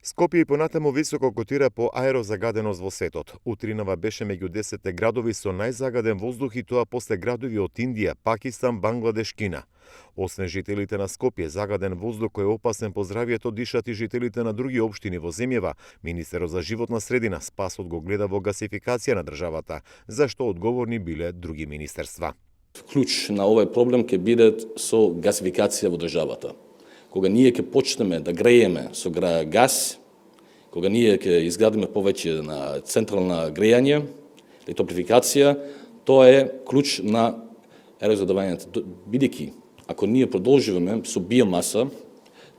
Скопје и понатаму високо котира по аерозагаденост во светот. Утринава беше меѓу 10 градови со најзагаден воздух и тоа после градови од Индија, Пакистан, Бангладеш, Кина. Освен жителите на Скопје, загаден воздух кој е опасен по здравјето дишат и жителите на други општини во земјава. Министерот за животна средина Спасот го гледа во гасификација на државата, за што одговорни биле други министерства. Клjuč на овој проблем ќе биде со гасификација во државата. Кога ние ќе почнеме да грееме со газ, кога ние ќе изградиме повеќе на централна грејање и топлификација, тоа е клjuč на аерозагадувањето. Бидејќи, ако ние продолжиме со биомаса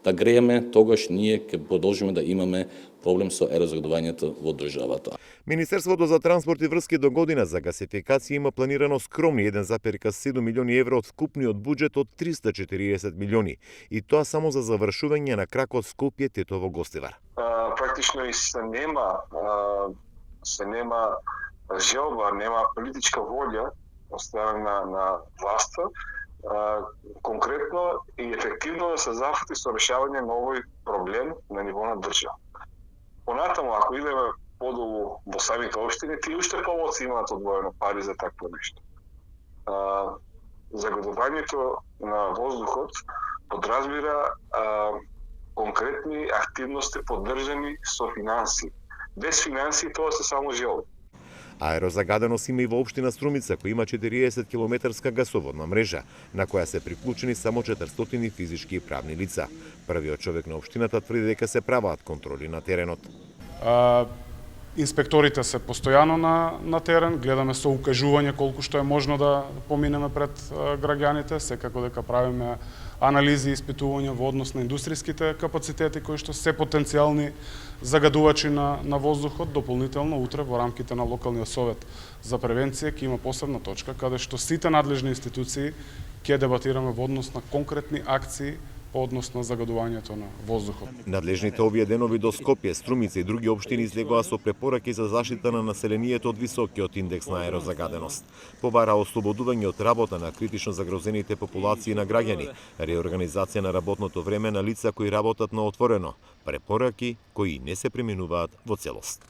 да грееме, тогаш ние ќе продолжиме да имаме проблем со аерозагадувањето во државата. Министерството за транспорт и врски до година за гасификација има планирано скромни 1,7 милиони евро од вкупниот буџет од 340 милиони, и тоа само за завршување на кракот Скопје-Тетово-Гостивар. Практично и се нема желба, нема политичка волја од страна на власта, конкретно и ефективно да се зафати со решавање на овој проблем на ниво на држава. Понатаму, ако идеме подолу во самите општини, тие уште помалку имаат одвоено пари за такво нешто. Загадувањето на воздухот подразбира конкретни активности поддржани со финансии. Без финансии тоа се само желби. Аерозагаденост има и во општина Струмица, која има 40 километарска гасоводна мрежа, на која се приклучени само 400 физички и правни лица. Првиот човек на општината тврди дека се праваат контроли на теренот. Инспекторите се постојано на терен, гледаме со укажување колку што е можно да поминеме пред граѓаните, секако дека правиме анализи и испитувања во однос на индустријските капацитети кои што се потенцијални загадувачи на воздухот. Дополнително утре во рамките на локалниот совет за превенција ќе има посебна точка каде што сите надлежни институции ќе дебатираме во однос на конкретни акции по однос на загадувањето на воздухот. Надлежните овие денови до Скопје, Струмица и други општини излегоа со препораки за заштита на населението од високиот индекс на аерозагаденост. Побара ослободување од работа на критично загрозените популации на граѓани, реорганизација на работното време на лица кои работат на отворено, препораки кои не се применуваат во целост.